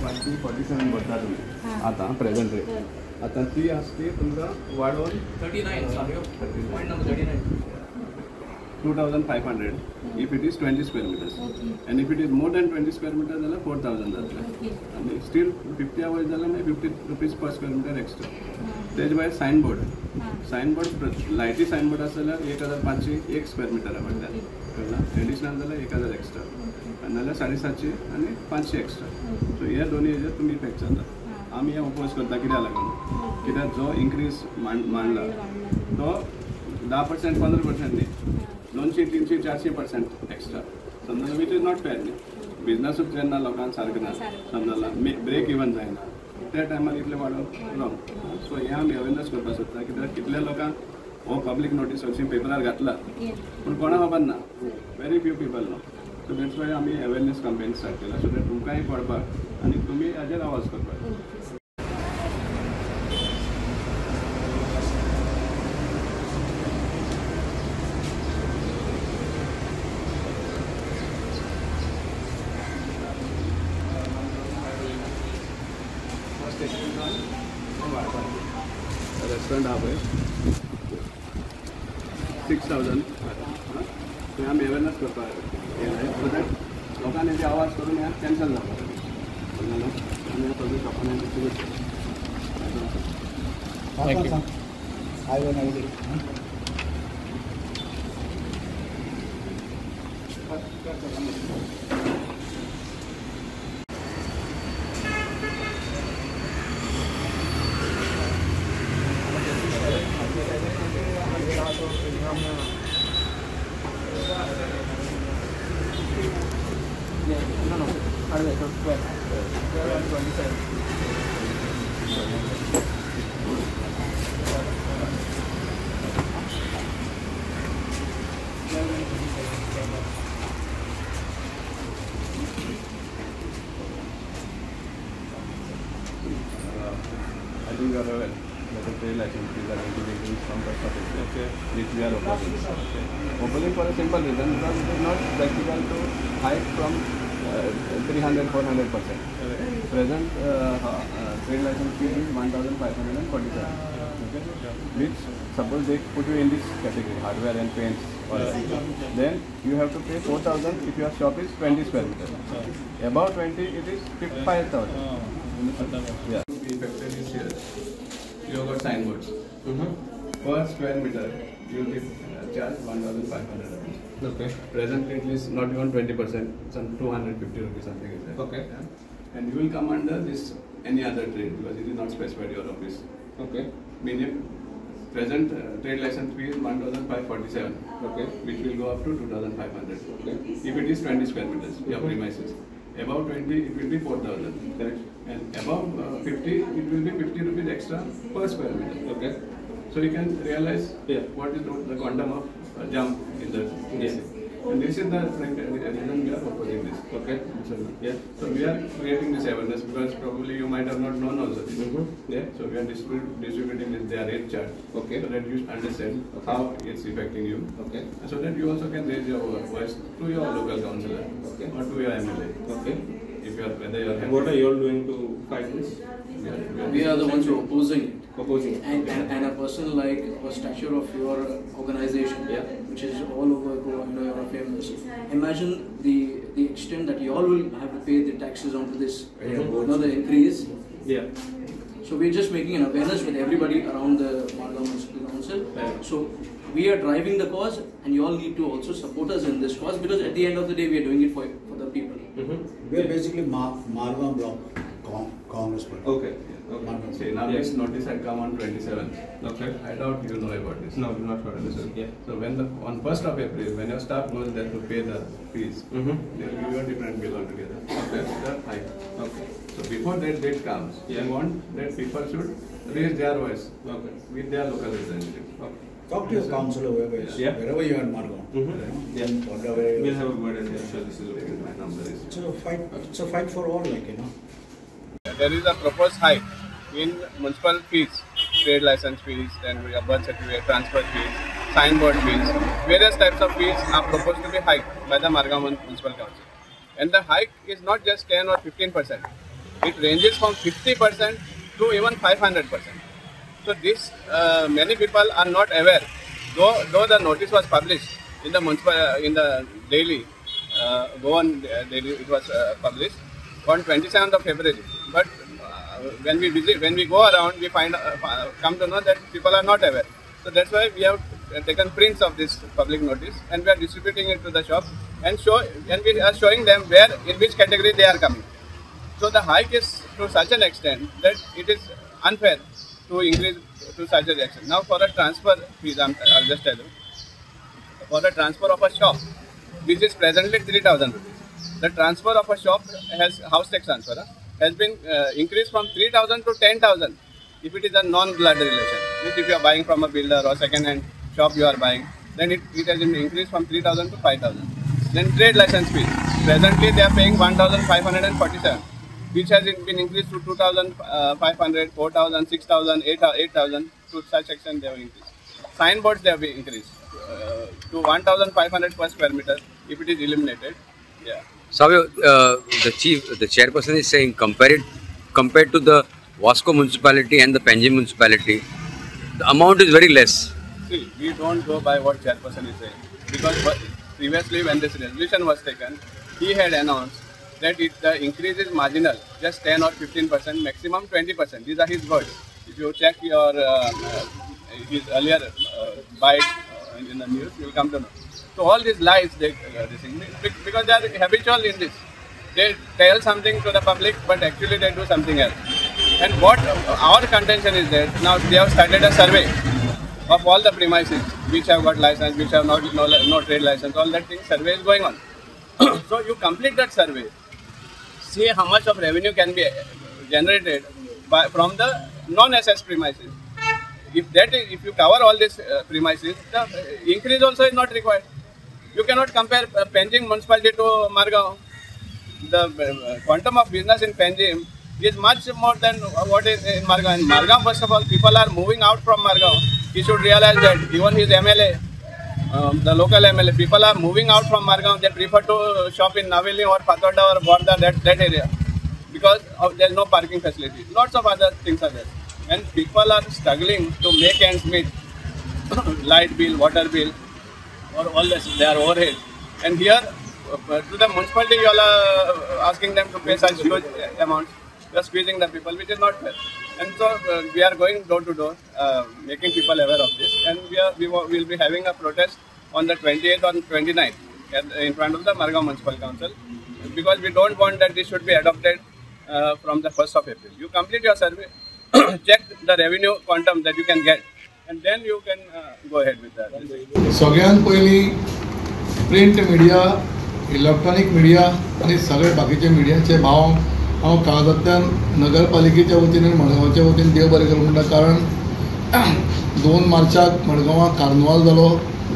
47 भरता तुम्ही आता प्रेझेंट रेट आता ती असते तुमका वाढवून 2,500 if it is 20 square meters. And if it is more than 20 square meters, then 4,000 जातले. And still 50 hours झाला नाही 50 rupees per square meter extra. त्याच्यामुळे साइनबोर्ड लायटी साइनबोर्ड असल्यावर 1,500 1 स्क्वेअर मीटर पडतात. कळलं एडिशनल झालं 1,000 एक्स्ट्रा आणि नाल्या 750 आणि 500 एक्स्ट्रा. सो ह्या दोन्ही हेच्यात तुम्ही इफेक्ट जाता. आम्ही हे अपोज करता कित्याक लागून कित्याक जो इन्क्रीज मांडला तो 10% 15% नाही 200 300 400% एक्स्ट्रा समजा विच इज नॉट फेअर न्ही. बिझनसूच जेन्ना लोकांक सारकें ना समजला ब्रेक इवन जायना त्या टायमार इतले वाडोवप रॉंग. सो हे आमी अवेरनेस करपाक सोदता कित्याक कितले लोकांक हो पब्लीक नोटीस हरशीं पेपरार घातला पूण कोणा खबर ना very few people know. So that's why आमी अवेरनेस कॅम्पेन स्टार्ट केला सो दॅट तुमकांय कळपाक आनी तुमी हाजेर आवाज करपाक. रेस्टॉरंट हा पळय 6,000 थंय आमी अवेरनेस करपाक येयले सो दॅट लोकांनी जे आवाज करून ह्या कॅन्सल जावपाक आमी सगळे शॉपांनी distribute I think you are aware that the trade license fees are increasing from the April, which we are opposing. Opposing for a simple reason because it is not practical to hike from 300-400%. Present trade license fee is 1,547. Okay, which suppose they put you in this category, hardware and paints, then you have to pay 4,000 if your shop is 20 square meters. Above 20, it is 5,000. Yeah. Affected is here. You have got signboards. Per square meter, you will be charged 1,500 rupees. Okay. Presently, it is not even 20%. Some 250 rupees something is there. Okay. Yeah? And you will come under this any other trade because it is not specified your office. Okay. Meaning, present trade license fee is 1,547. Okay. Which will go up to 2,500. Okay. If it is 20 square meters, your premises. Above 20, it will be 4,000. Correct. And above 50, it will be 50 rupees extra per square meter. Okay. So you can realize Yeah. what is the quantum of jump in the Yes. And this is the reason we are proposing this. Okay. Yeah. So we are creating this awareness because probably you might have not known also this. Yeah. So we are distributing this their rate chart. Okay. So that you understand how it's affecting you. Okay. So that you also can raise your voice to your local councillor. Okay. Or to your MLA. Okay. If you are whether you are happy. What are you all doing to fight this? We are the ones who are opposing it. Opposing. And a person like a stature of your organization, which is all over Goa, you are famous. Imagine the extent that you all will have to pay the taxes onto this, the increase. Yeah. So we're just making an awareness with everybody around the Margao Municipal Council. So we are driving the cause, and you all need to also support us in this cause because at the end of the day, we are doing it for the people. We are basically Margao block Congress party. Okay. Okay. See, now this notice had come on 27th. Okay. I doubt you know about this. No, not heard of this. Yeah. So when on 1st of April, when your staff goes there to pay the fees, they will give you a different bill altogether. Okay. The hike. Okay. So before that date comes, we want that people should raise their voice Okay. with their local representative. Okay. Talk to your councillor wherever you are in Margao. Yeah. Whatever. We'll have a word and I'm sure this is okay. My number is. It's a fight for all, like, you know. There is a proposed hike in municipal fees, trade license fees, then we have birth certificate, transfer fees, signboard fees. Various types of fees are proposed to be hiked by the Margao Municipal Council. And the hike is not just 10 or 15%. it ranges from 50% to even 500%. So this many people are not aware. Though the notice was published in the in the daily, Goan daily, it was published on 27th of February. But when we go around, we come to know that people are not aware. So that's why we have taken prints of this public notice and we are distributing it to the shop and we are showing them in which category they are coming. So the hike is to such an extent that it is unfair to increase to such an extent. Now for a transfer fees, I'll just tell you, for a transfer of a shop, which is presently 3,000 rupees. The transfer of a shop has house tax transfer has been increased from 3,000 to 10,000 if it is a non-blood relation. If you are buying from a builder or second-hand shop you are buying, then it has been increased from 3,000 to 5,000. Then trade license fees. Presently they are paying 1,547, which has been increased to 2,500, 4,000, 6,000, 8,000. To such extent they have increased. Signboards they have been increased to 1,500 per square meter if it is eliminated. Yeah. So the chairperson is saying compared to the Vasco municipality and the Panjim municipality, the amount is very less. See, we don't go by what chairperson is saying, because previously when this resolution was taken, he had announced that the increase is marginal, just 10 or 15%, maximum 20%. These are his words. If you check your his earlier bite in the news, you will come to know. So all these lies, because they are habitual in this. They tell something to the public, but actually they do something else. And what our contention is that now they have started a survey of all the premises which have got license, which have no trade license, all that thing, survey is going on. So you complete that survey, see how much of revenue can be generated from the non-SS premises. If you cover all these premises, the increase also is not required. You cannot compare Panjim municipality to Margao. The quantum of business in Panjim is much more than what is in Margao. In Margao, first of all, people are moving out from Margao. He should realize that even his MLA, the local MLA, people are moving out from Margao. They prefer to shop in Naveli or Patoda or Borda, that area, because there is no parking facility. Lots of other things are there. And people are struggling to make ends meet, light bill, water bill, or all this, they are overhead. And here, to the municipality, you all are asking them to pay such huge amounts. You are squeezing the people, which is not fair. And so we are going door to door, making people aware of this. And we will be having a protest on the 28th or 29th in front of the Margao Municipal Council, because we don't want that this should be adopted from the 1st of April. You complete your survey, check the revenue quantum that you can get, and then you can go ahead with that. सगळ्यात पहिली print media, electronic media आणि सगळे बाकीचे मीडियाचे भाव हांव काळजांतल्यान नगरपालिकेच्या वतीन आनी मडगांवच्या वतीन देव बरें करूं म्हणटा. कारण 2 मार्चाक मडगांवां कार्निवाल जालो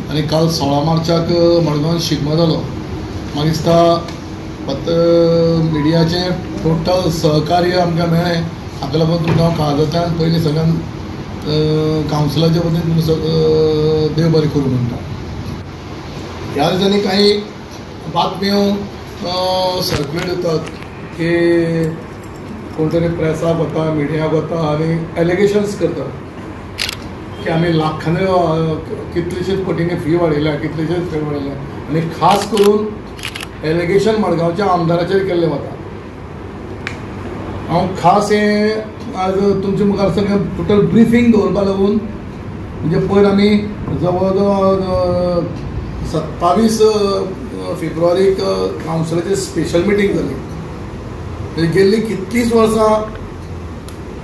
आनी काल 16 मार्चाक मडगांवांत शिगमो जालो. म्हाका दिसता मिडियाचें टोटल सहकार्य आमकां मेळ्ळें. हाका लागून तुमकां हांव काळजांतल्यान पयलीं सगळ्यान कावन्सिलाच्या वतीन तुमकां देव बरें करूं म्हणटा. ह्या दिसांनी काही बातम्यो सर्क्युलेट जातात की कोण तरी प्रेसाक वता, मिडियाक वता आनी एलिगेशन्स करतात की आमी लाखांनी कितलेशेच कोटींनी फी वाडयल्या, कितलेशेच फी वाडयल्या, आनी खास करून एलिगेशन मडगांवच्या आमदाराचेर केल्लें वता. हांव खास हें आज तुमच्या मुखार सगळें टोटल ब्रिफींग दवरपा लागून, म्हणजे पयर आमी जवळ जवळ 27 फेब्रुवारीक कावन्सिलाची स्पेशल मिटींग जाली. म्हणजे गेल्ली कितलींच वर्सां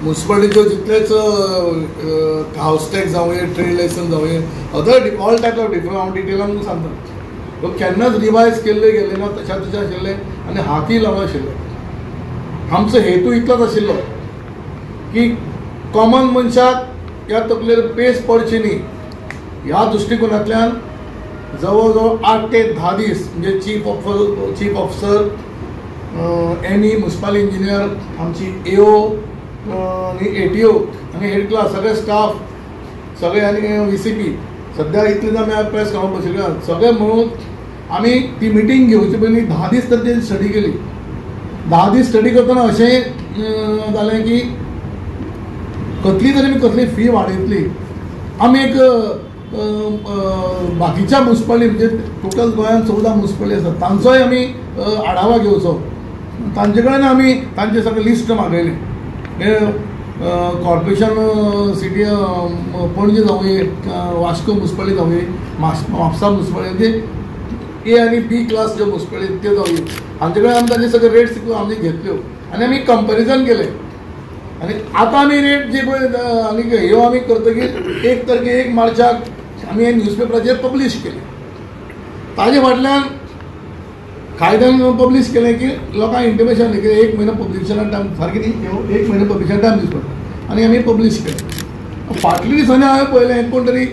म्युनिसिपालिटीच्यो जितलेच हावस टॅक्स जावं, ट्रेड लायसन्स जावं, other all type of different हांव डिटेलान सांगता, तो केन्नाच रिवायज केल्ले गेले ना, तशा तशें आशिल्ले आनी हाती लावन आशिल्ले. आमचो हेतू इतलोच आशिल्लो की कॉमन मनशाक ह्या तकलेर पेस पडची न्ही. ह्या दृश्टिकोनांतल्यान जवळ जवळ 8 ते 10 दीस म्हणजे chief officer, any municipal engineer, आमची AO आनी ATO आनी हेड क्लास सगळे स्टाफ सगळे आनी VCP सद्या इतले जाण आमी प्रेस कावंक बशिल्ले आसात. सगळे मेळून आमी ती मिटींग घेवचे पयलीं 10 दीस तर तेजी स्टडी केली. 10 दीस स्टडी करतना अशें जालें की कसली तरी आमी कसली फी वाडयतली आमी एक बाकीच्या मुन्सिपालिटी म्हणजे टोटल गोंयांत 14 मुन्सिपालिटी आसात तांचोय आमी आढावा घेवचो तांचे कडेन आमी तांचे सगळें लिस्ट मागयलें हे कॉर्पोरेशन सिटी पणजे जावं वास्को मुन्सिपालिटी जावं म्हापसा मुन्सिपालिटी म्हणजे ए आनी बी क्लास ज्यो मुन्सिपालिटी त्यो जावं हांचे कडेन आमी तांचे सगळे रेट्स आमी घेतल्यो आनी आमी कंपेरिजन केलें आनी आतां आमी रेट जे पळय आनी ह्यो आमी करतकीर 1 तारखेक 1 मार्चाक आमी हे न्यूजपेपराचेर पब्लीश केले ताजे फाटल्यान कायद्यान पब्लीश केलें की लोकांक इंटिमेशन दिलें की 1 म्हयनो पब्लिशनाक टायम सारकें न्ही 1 म्हयनो पब्लिशनाक टायम दिवचो पडटा आनी आमी पब्लीश केलें फाटल्या दिसांनी हांवें पळयलें कोण तरी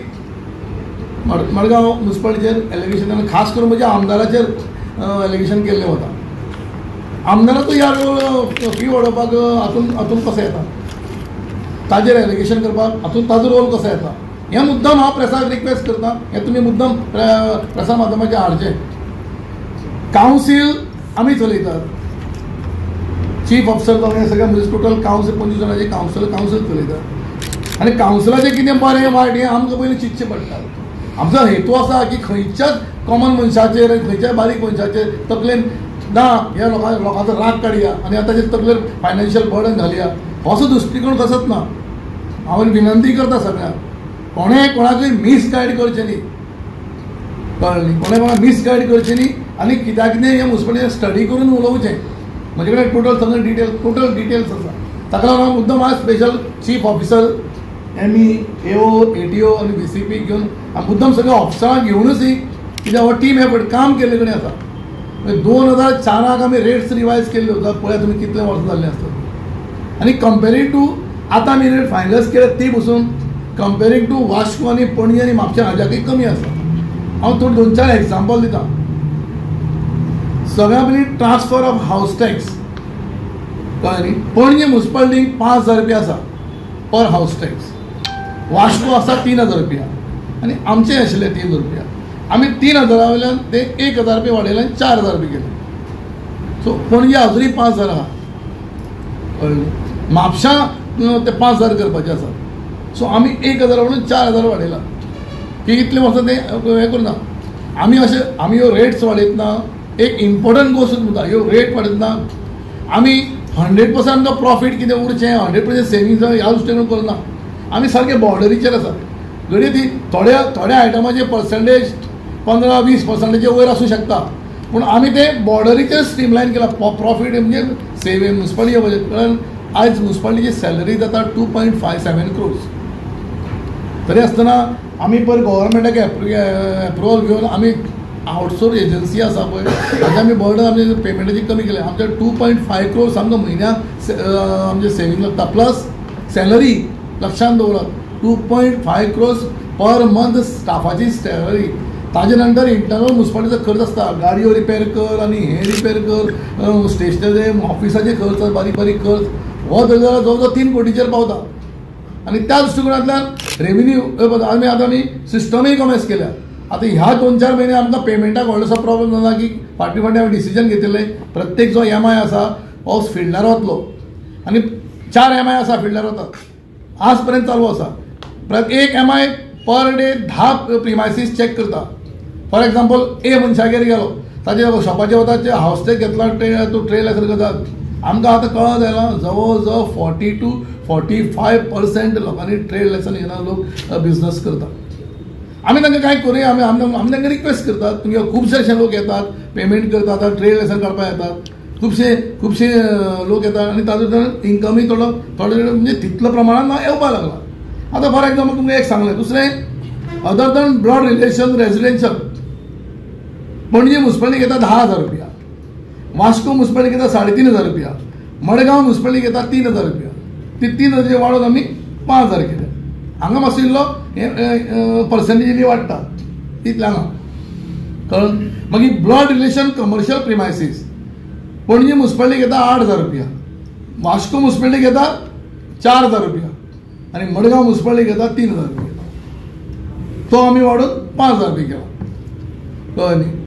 मडगांव मुन्सिपालिटीचेर एलिगेशन आनी खास करून म्हज्या आमदाराचेर एलिगेशन केल्लें वता आमदाराचो ह्या रोल फी वाडोवपाक हातून कसो येता ताजेर एलिगेशन करपाक हातून ताजो रोल कसो येता हें मुद्दम हांव प्रेसाक रिक्वेस्ट करता हें तुमी मुद्दम प्रसार माध्यमाचेर हाडचें कावन्सील आमी चलयतात चीफ ऑफिसर जावन हे सगळ्या म्हणजे टोटल कावन्सील 25 जाणांचे कावन्सील चलयतात आनी कावन्सिलाचें कितें बरें वायट हें आमकां पयलीं चिंतचें पडटा आमचो हेतू आसा की खंयच्याच कॉमन मनशाचेर खंयच्याच बारीक मनशाचेर तकलेन ना ह्या लोकांचो राग काडया आनी आतांचे तकलेर फायनान्शियल बर्डन घालया असो दृश्टीकोन कसोच ना हांव विनंती करता सगळ्यांक कोणें कोणाकूय मिसगायड करचें न्ही कळ्ळें कोणाक मिसगायड करचें न्ही आनी कित्याक कितें हे मुन्सिपालिटीन स्टडी करून उलोवचें म्हजे कडेन टोटल सगळें टोटल डिटेल्स आसा ताका लागून हांव मुद्दम आज स्पेशल चीफ ऑफिसर एमई एओ एटीओ आनी बीसीपी घेवन मुद्दम सगळ्या ऑफिसरांक घेवनूच कित्याक हो टीम हे काम केल्ले कडेन आसा 2004 आमी रेट्स रिवायज केल्ल्यो जाल्यार पळया तुमी कितले वर्सां जाल्ले आसतात आनी कंपेरींग टू आतां आमी रेट फायनलायज केले ती पसून कंपेरींग टू वास्को आनी पणजे आनी म्हापशा हाज्याकय कमी आसा हांव थोडे 2-4 एग्जांपल दिता सगळ्या पयलीं ट्रान्सफर ऑफ हावस टॅक्स कळ्ळें न्ही पणजे मुन्सिपालिटीक 5,000 रुपया आसा पर हावस टॅक्स वास्को आसा 3,000 रुपया आनी आमचें आशिल्लें 3,000 रुपया आमी 3,000 वयल्यान ते 1,000 रुपया वाडयले 4,000 रुपया केले सो पणजे अजुनूय 5,000 आहा कळ्ळें म्हापशा ते 5,000 करपाचे आसा सो आमी 1,000 वडून 4,000 वाडयला की इतले वर्सां ते हें करना आमी अशें आमी ह्यो रेट्स वाडयतना एक इम्पॉर्टंट गोश्ट म्हणटा ह्यो रेट वाडयतना आमी 100% आमकां प्रॉफीट कितें उरचें 100% सेविंग्स ह्या दृश्टीन करना आमी सारके बॉर्डरीचेर आसा घडी ती थोड्या आयटमाचे पर्संटेज 15-20% वयर आसूं शकता पूण आमी ते बॉर्डरीचेर स्ट्रीमलायन केला प्रॉफीट म्हणजे सेविंग मुन्सिपालिटी बजेट कारण आयज मुन्सिपालिटीची सॅलरी जाता 2.57 crores तरी आसतना आमी पयर गव्हर्मेंटाक एप्रुवल घेवन आमी आउटसोर्स एजन्सी आसा पळय ताजे आमी बर्डन आमचे पेमेंटाची कमी केले आमचे 2.5 crores आमकां म्हयन्याक आमचे सेविंग लागता प्लस सॅलरी लक्षांत दवरात 2.5 crores पर मंथ स्टाफाची सॅलरी ताजे नंतर इंटरनल मुन्सिपालिटीचो खर्च आसता गाडयो रिपेर कर आनी हे रिपेर कर स्टेशनरी ऑफिसाचे खर्च बारीक खर्च हो जवळ जवळ 3 कोटीचेर पावता आनी त्या दृश्टीकोनांतल्यान रेव्हेन्यू आमी सिस्टमूय कमेस केल्या आतां ह्या 2-4 म्हयने आमकां पेमेंटाक व्हडलोसो प्रॉब्लेम जाला की फाटी हांवें डिसिजन घेतिल्लें प्रत्येक जो EMI आसा हो फिल्डार वतलो आनी 4 EMI आसा फिल्डार वतात आज पर्यंत चालू आसा एक EMI per day 10 premises check करता फॉर एग्जाम्पल ए मनशागेर गेलो ताजे शॉपाचे वता ते हावस टॅक्स घेतला तूं ट्रेल एसर करतात आमकां आतां कळत आयलां जवळ जवळ 40 to 45% लोकांनी ट्रेड लायसन घेना लोक बिजनस करतात आमी तांकां कांय करूया आमी तांकां रिक्वेस्ट करतात तुमगे खुबशे लोक येतात पेमेंट करतात ट्रेड लायसन काडपाक येतात खुबशे लोक येतात आनी तातूंतल्यान इन्कमूय थोडे म्हणजे तितल्या प्रमाणात येवपाक लागला आतां फॉर एग्जाम्पल तुमकां एक सांगलें दुसरें other than blood relation residential Panaji municipality घेता 10,000 रुपया वास्को मुन्सिपालिटी घेता 3,500 रुपया मडगांव मुन्सिपालिटी घेता 3,000 रुपया ती 3,000 वाडोवन आमी 5,000 केले हांगा मातसो इल्लो पर्संटेजली वाडटा तितले हांगा कळ्ळें मागीर blood relation commercial premises Panaji municipality घेता 8,000 रुपया वास्को मुन्सिपालिटी घेता 4,000 रुपया आनी मडगांव मुन्सिपालिटी घेता 3,000 रुपया तो आमी वाडोवन 5,000 रुपया केला कळ्ळें न्ही